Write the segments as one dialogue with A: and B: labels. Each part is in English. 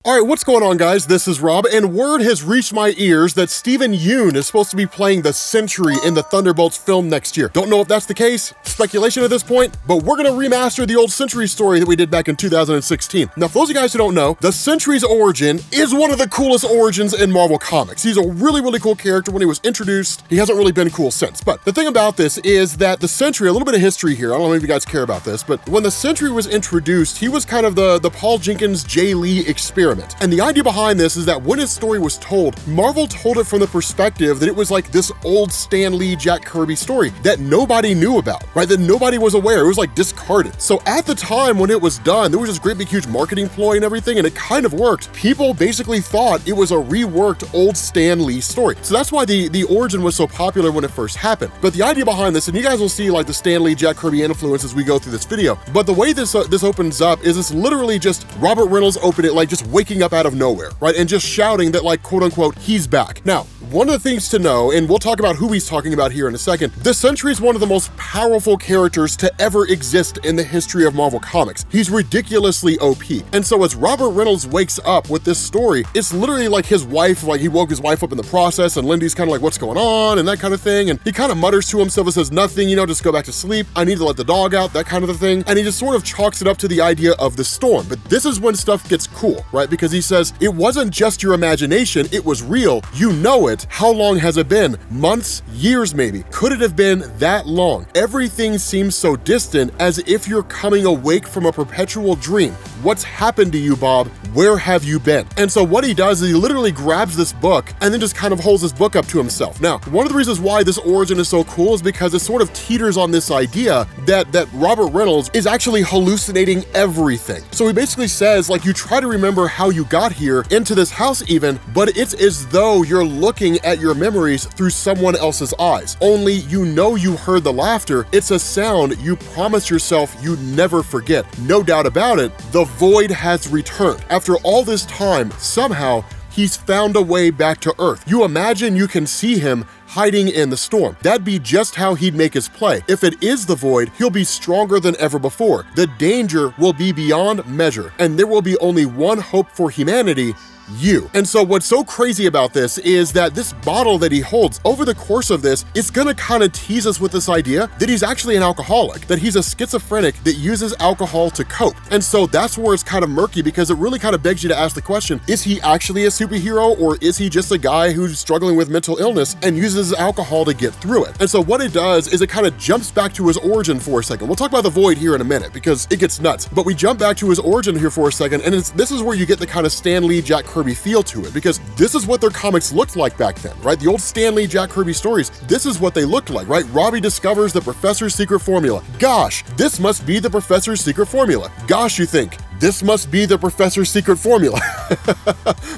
A: Alright, what's going on, guys? This is Rob, and word has reached my ears that Steven Yeun is supposed to be playing the Sentry in the Thunderbolts film next year. Don't know if that's the case, speculation at this point, but we're gonna remaster the old Sentry story that we did back in 2016. Now, for those of you guys who don't know, the Sentry's origin is one of the coolest origins in Marvel Comics. He's a really cool character when he was introduced. He hasn't really been cool since. But the thing about this is that the Sentry, a little bit of history here, I don't know if you guys care about this, but when the Sentry was introduced, he was kind of the Paul Jenkins, Jay Lee experiment. And the idea behind this is that when his story was told, Marvel told it from the perspective that it was like this old Stan Lee, Jack Kirby story that nobody knew about, right? That nobody was aware. It was like discarded. So at the time when it was done, there was this great big huge marketing ploy and everything, and it kind of worked. People basically thought it was a reworked old Stan Lee story. So that's why the origin was so popular when it first happened. But the idea behind this, and you guys will see like the Stan Lee, Jack Kirby influence as we go through this video, but the way this opens up is it's literally just Robert Reynolds opened it like just waking up out of nowhere, right? And just shouting that like, quote unquote, he's back. Now, one of the things to know, and we'll talk about who he's talking about here in a second, the Sentry is one of the most powerful characters to ever exist in the history of Marvel Comics. He's ridiculously OP. And so as Robert Reynolds wakes up with this story, it's literally like his wife, like he woke his wife up in the process, and Lindy's kind of like, what's going on, and that kind of thing. And he kind of mutters to himself and says, nothing, you know, just go back to sleep. I need to let the dog out, that kind of a thing. And he just sort of chalks it up to the idea of the storm. But this is when stuff gets cool, right? Because he says, it wasn't just your imagination, it was real. You know it. How long has it been? Months? Years maybe? Could it have been that long? Everything seems so distant, as if you're coming awake from a perpetual dream. What's happened to you, Bob? Where have you been? And so what he does is he literally grabs this book and then just kind of holds this book up to himself. Now, one of the reasons why this origin is so cool is because it sort of teeters on this idea that Robert Reynolds is actually hallucinating everything. So he basically says, like, you try to remember how you got here into this house even, but it's as though you're looking at your memories through someone else's eyes. Only you know you heard the laughter. It's a sound you promise yourself you'd never forget. No doubt about it, the void has returned. After all this time, somehow, he's found a way back to Earth. You imagine you can see him hiding in the storm. That'd be just how he'd make his play. If it is the void, he'll be stronger than ever before. The danger will be beyond measure, and there will be only one hope for humanity: you. And so what's so crazy about this is that this bottle that he holds, over the course of this, it's gonna kind of tease us with this idea that he's actually an alcoholic, that he's a schizophrenic that uses alcohol to cope. And so that's where it's kind of murky, because it really kind of begs you to ask the question, is he actually a superhero, or is he just a guy who's struggling with mental illness and uses alcohol to get through it? And so what it does is it kind of jumps back to his origin for a second. We'll talk about the void here in a minute because it gets nuts, but we jump back to his origin here for a second, and this is where you get the kind of Stan Lee, Jack Kirby feel to it, because this is what their comics looked like back then, right? The old Stan Lee, Jack Kirby stories, this is what they looked like, right? Robbie discovers the Professor's secret formula. Gosh, this must be the Professor's secret formula. Gosh, you think, this must be the Professor's secret formula.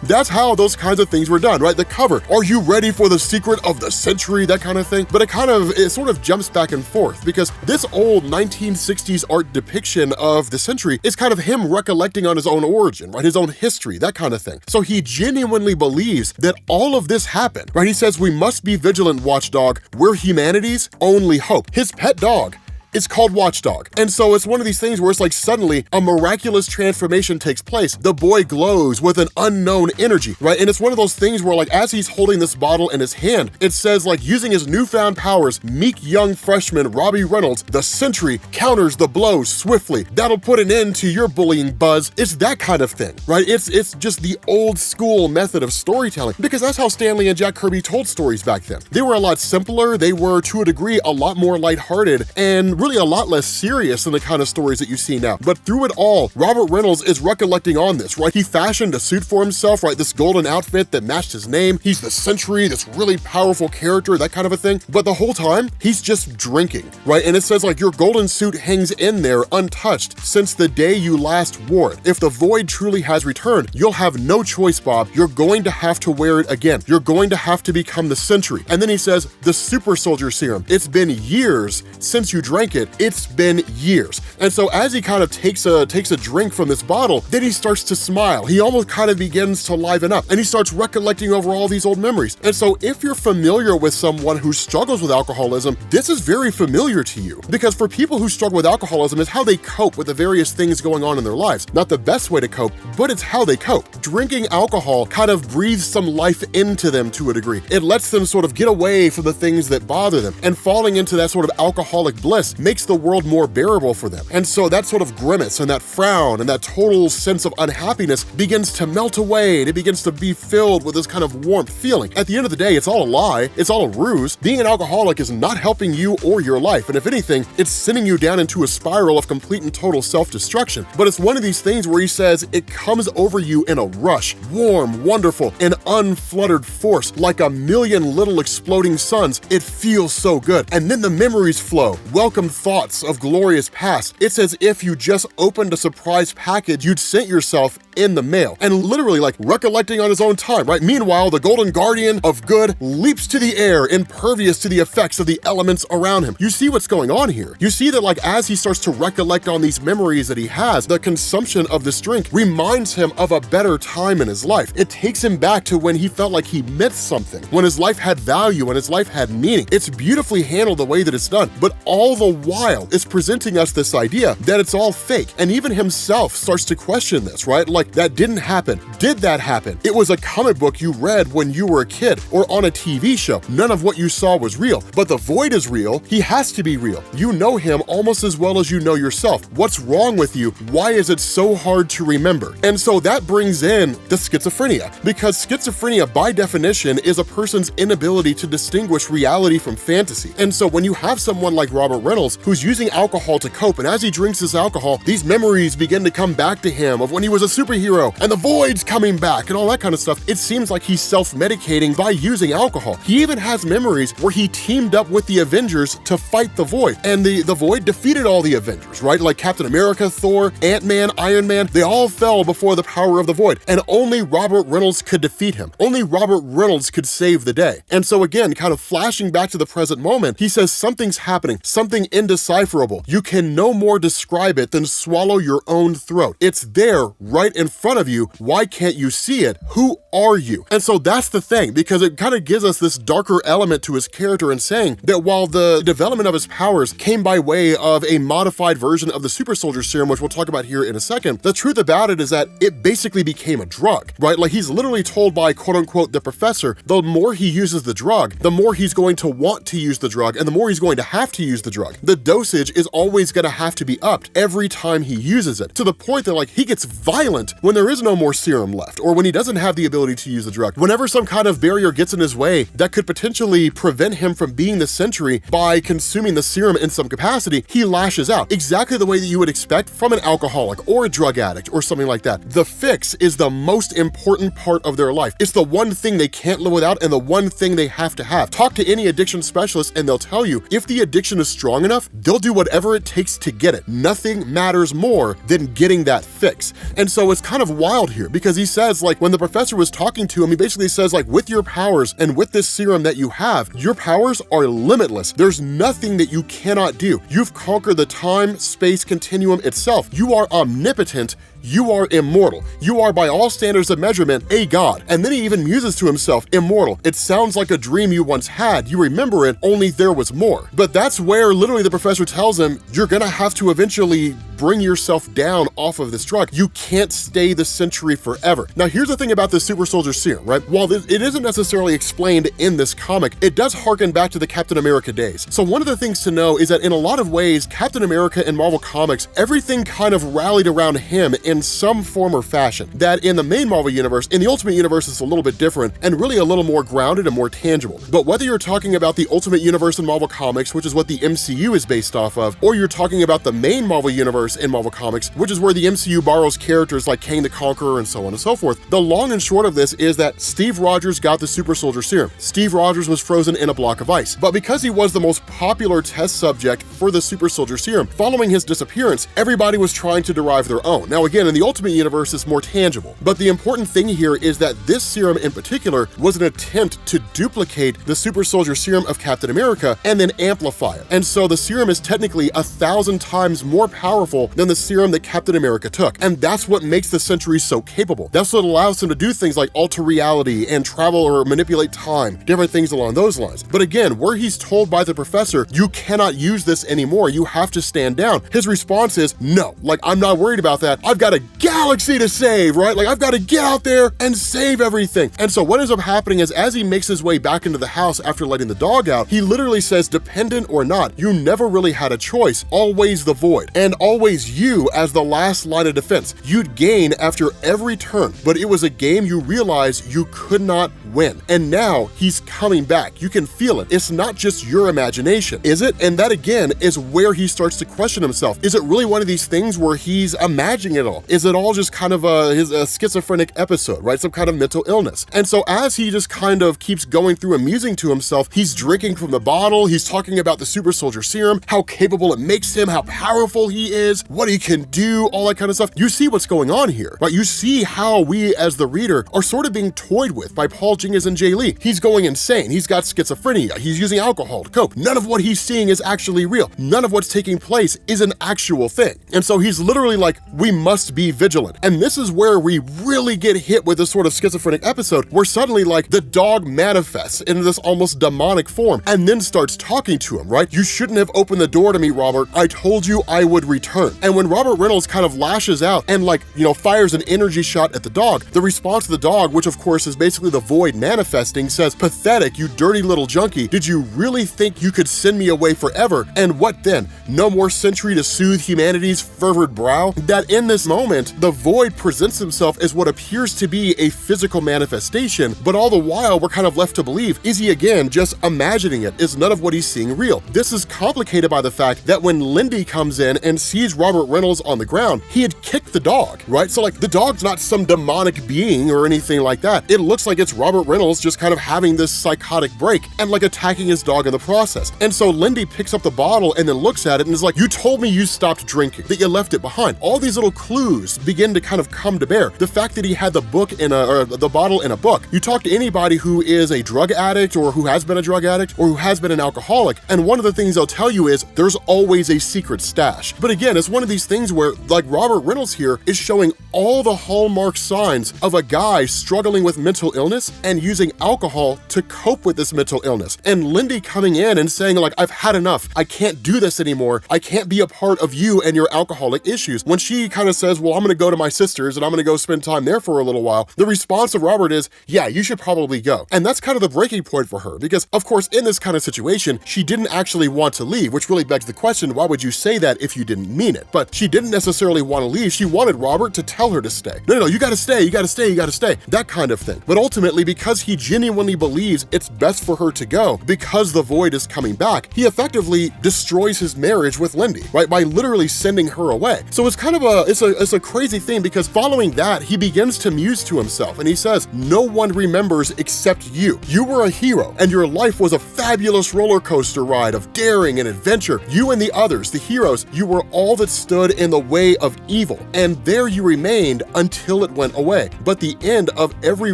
A: That's how those kinds of things were done, right? The cover, are you ready for the secret of the Sentry, that kind of thing. But it sort of jumps back and forth, because this old 1960s art depiction of the Sentry is kind of him recollecting on his own origin, right? His own history, that kind of thing. So he genuinely believes that all of this happened, right? He says, we must be vigilant, Watchdog. We're humanity's only hope. His pet dog is called Watchdog. And so it's one of these things where it's like suddenly a miraculous transformation takes place. The boy glows with an unknown energy, right? And it's one of those things where, like, as he's holding this bottle in his hand, it says, like, using his newfound powers, meek young freshman Robbie Reynolds, the Sentry, counters the blows swiftly. That'll put an end to your bullying, Buzz. It's that kind of thing, right? It's just the old school method of storytelling, because that's how Stan Lee and Jack Kirby told stories back then. They were a lot simpler. They were, to a degree, a lot more lighthearted, and really a lot less serious than the kind of stories that you see now. But through it all, Robert Reynolds is recollecting on this, right? He fashioned a suit for himself, right? This golden outfit that matched his name. He's the Sentry, this really powerful character, that kind of a thing. But the whole time, he's just drinking, right? And it says, like, your golden suit hangs in there untouched since the day you last wore it. If the void truly has returned, you'll have no choice, Bob. You're going to have to wear it again. You're going to have to become the Sentry. And then he says, the super soldier serum. It's been years since you drank drink it, it's been years. And so as he kind of takes a drink from this bottle, then he starts to smile. He almost kind of begins to liven up, and he starts recollecting over all these old memories. And so if you're familiar with someone who struggles with alcoholism, this is very familiar to you, because for people who struggle with alcoholism, it's how they cope with the various things going on in their lives. Not the best way to cope, but it's how they cope. Drinking alcohol kind of breathes some life into them to a degree. It lets them sort of get away from the things that bother them, and falling into that sort of alcoholic bliss makes the world more bearable for them. And so that sort of grimace and that frown and that total sense of unhappiness begins to melt away, and it begins to be filled with this kind of warmth feeling. At the end of the day, it's all a lie, it's all a ruse. Being an alcoholic is not helping you or your life, and if anything, it's sending you down into a spiral of complete and total self-destruction. But it's one of these things where he says it comes over you in a rush, warm, wonderful, and unfluttered force, like a million little exploding suns. It feels so good. And then the memories flow, welcome thoughts of glorious past. It's as if you just opened a surprise package you'd sent yourself in the mail, and literally like recollecting on his own time, right? Meanwhile, the golden guardian of good leaps to the air, impervious to the effects of the elements around him. You see what's going on here. You see that like as he starts to recollect on these memories that he has, the consumption of this drink reminds him of a better time in his life. It takes him back to when he felt like he meant something, when his life had value, when his life had meaning. It's beautifully handled the way that it's done, but all the while it's presenting us this idea that it's all fake. And even himself starts to question this, right? Like, that didn't happen. Did that happen? It was a comic book you read when you were a kid or on a TV show. None of what you saw was real, but the void is real. He has to be real. You know him almost as well as you know yourself. What's wrong with you? Why is it so hard to remember? And so that brings in the schizophrenia, because schizophrenia by definition is a person's inability to distinguish reality from fantasy. And so when you have someone like Robert Reynolds who's using alcohol to cope, and as he drinks this alcohol, these memories begin to come back to him of when he was a superhero and the void's coming back and all that kind of stuff. It seems like he's self-medicating by using alcohol. He even has memories where he teamed up with the Avengers to fight the void, and the void defeated all the Avengers, right? Like Captain America, Thor, Ant-Man, Iron Man, they all fell before the power of the void, and only Robert Reynolds could defeat him. Only Robert Reynolds could save the day. And so again, kind of flashing back to the present moment, he says something's happening, something indecipherable. You can no more describe it than swallow your own throat. It's there right in front of you. Why can't you see it? Who are you? And so that's the thing, because it kind of gives us this darker element to his character in saying that while the development of his powers came by way of a modified version of the super soldier serum, which we'll talk about here in a second, the truth about it is that it basically became a drug, right? Like he's literally told by quote unquote the professor, the more he uses the drug, the more he's going to want to use the drug, and the more he's going to have to use the drug. The dosage is always going to have to be upped every time he uses it, to the point that like he gets violent when there is no more serum left, or when he doesn't have the ability to use the drug. Whenever some kind of barrier gets in his way that could potentially prevent him from being the Sentry by consuming the serum in some capacity, he lashes out, exactly the way that you would expect from an alcoholic or a drug addict or something like that. The fix is the most important part of their life. It's the one thing they can't live without and the one thing they have to have. Talk to any addiction specialist and they'll tell you if the addiction is strong enough, they'll do whatever it takes to get it. Nothing matters more than getting that fix. And so it's kind of wild here, because he says, like, when the professor was talking to him, he basically says, like, with your powers and with this serum that you have, your powers are limitless. There's nothing that you cannot do. You've conquered the time-space continuum itself. You are omnipotent. You are immortal. You are, by all standards of measurement, a god. And then he even muses to himself, immortal. It sounds like a dream you once had. You remember it, only there was more. But that's where literally the professor tells him, you're gonna have to eventually bring yourself down off of this drug. You can't stay the Sentry forever. Now, here's the thing about the super soldier serum, right? While it isn't necessarily explained in this comic, it does harken back to the Captain America days. So one of the things to know is that in a lot of ways, Captain America in Marvel Comics, everything kind of rallied around him in some form or fashion. That in the main Marvel universe, in the Ultimate Universe, it's a little bit different and really a little more grounded and more tangible. But whether you're talking about the Ultimate Universe in Marvel Comics, which is what the MCU is based off of, or you're talking about the main Marvel Universe in Marvel Comics, which is where the MCU borrows characters like Kang the Conqueror and so on and so forth, the long and short of this is that Steve Rogers got the super soldier serum. Steve Rogers was frozen in a block of ice. But because he was the most popular test subject for the super soldier serum, following his disappearance, everybody was trying to derive their own. Now again, again, in the Ultimate Universe, it's more tangible. But the important thing here is that this serum in particular was an attempt to duplicate the super soldier serum of Captain America and then amplify it. And so the serum is technically 1,000 times more powerful than the serum that Captain America took. And that's what makes the Sentry so capable. That's what allows him to do things like alter reality and travel or manipulate time, different things along those lines. But again, where he's told by the professor, you cannot use this anymore, you have to stand down, his response is, no, like, I'm not worried about that. I've got a galaxy to save, right? Like, I've got to get out there and save everything. And so what ends up happening is, as he makes his way back into the house after letting the dog out, he literally says, dependent or not, you never really had a choice, always the void, and always you as the last line of defense. You'd gain after every turn, but it was a game you realized you could not win. And now he's coming back. You can feel it. It's not just your imagination, is it? And that again is where he starts to question himself. Is it really one of these things where he's imagining it all? Is it all just kind of a schizophrenic episode, right? Some kind of mental illness. And so as he just kind of keeps going through and musing to himself, he's drinking from the bottle, he's talking about the super soldier serum, how capable it makes him, how powerful he is, what he can do, all that kind of stuff. You see what's going on here, right? You see how we as the reader are sort of being toyed with by Paul Jenkins and Jay Lee. He's going insane. He's got schizophrenia. He's using alcohol to cope. None of what he's seeing is actually real. None of what's taking place is an actual thing. And so he's literally like, we must be vigilant. And this is where we really get hit with this sort of schizophrenic episode where suddenly like the dog manifests in this almost demonic form and then starts talking to him, right? You shouldn't have opened the door to me, Robert. I told you I would return. And when Robert Reynolds kind of lashes out and like, fires an energy shot at the dog, the response to the dog, which of course is basically the void manifesting, says, pathetic, you dirty little junkie. Did you really think you could send me away forever? And what then? No more Sentry to soothe humanity's fervid brow? That in this moment, the void presents himself as what appears to be a physical manifestation, but all the while we're kind of left to believe, is he again just imagining it? Is none of what he's seeing real? This is complicated by the fact that when Lindy comes in and sees Robert Reynolds on the ground, he had kicked the dog, right? So like the dog's not some demonic being or anything like that. It looks like it's Robert Reynolds just kind of having this psychotic break and like attacking his dog in the process. And so Lindy picks up the bottle and then looks at it and is like, you told me you stopped drinking, that you left it behind. All these little clues begin to kind of come to bear. The fact that he had the the bottle in a book. You talk to anybody who is a drug addict or who has been a drug addict or who has been an alcoholic, and one of the things they'll tell you is there's always a secret stash. But again, it's one of these things where like Robert Reynolds here is showing all the hallmark signs of a guy struggling with mental illness and using alcohol to cope with this mental illness. And Lindy coming in and saying like, I've had enough. I can't do this anymore. I can't be a part of you and your alcoholic issues. When she kind of says, well, I'm gonna go to my sister's and I'm gonna go spend time there for a little while, the response of Robert is, yeah, you should probably go. And that's kind of the breaking point for her because of course, in this kind of situation, she didn't actually want to leave, which really begs the question, why would you say that if you didn't mean it? But she didn't necessarily want to leave. She wanted Robert to tell her to stay. No, you gotta stay, you gotta stay, you gotta stay. That kind of thing. But ultimately, because he genuinely believes it's best for her to go because the void is coming back, he effectively destroys his marriage with Lindy, right? By literally sending her away. So it's kind of it's a crazy thing because following that, he begins to muse to himself and he says, no one remembers except you. You were a hero and your life was a fabulous roller coaster ride of daring and adventure. You and the others, the heroes, you were all that stood in the way of evil. And there you remained until it went away. But the end of every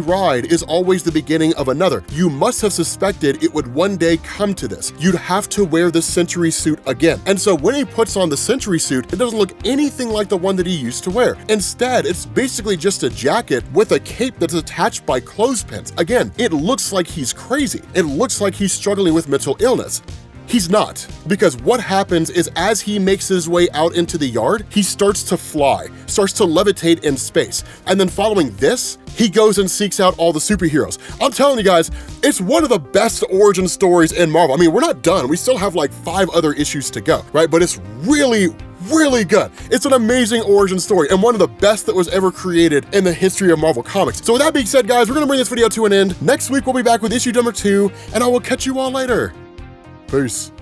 A: ride is always the beginning of another. You must have suspected it would one day come to this. You'd have to wear the Sentry suit again. And so when he puts on the Sentry suit, it doesn't look anything like the one that he used to wear. Instead, it's basically just a jacket with a cape that's attached by clothespins. Again, it looks like he's crazy. It looks like he's struggling with mental illness. He's not, because what happens is as he makes his way out into the yard, he starts to fly, starts to levitate in space. And then following this, he goes and seeks out all the superheroes. I'm telling you guys, it's one of the best origin stories in Marvel. I mean, we're not done. We still have like 5 other issues to go, right? But it's really good. It's an amazing origin story and one of the best that was ever created in the history of Marvel Comics. So with that being said, guys, we're gonna bring this video to an end. Next week, we'll be back with issue number 2, and I will catch you all later. Peace.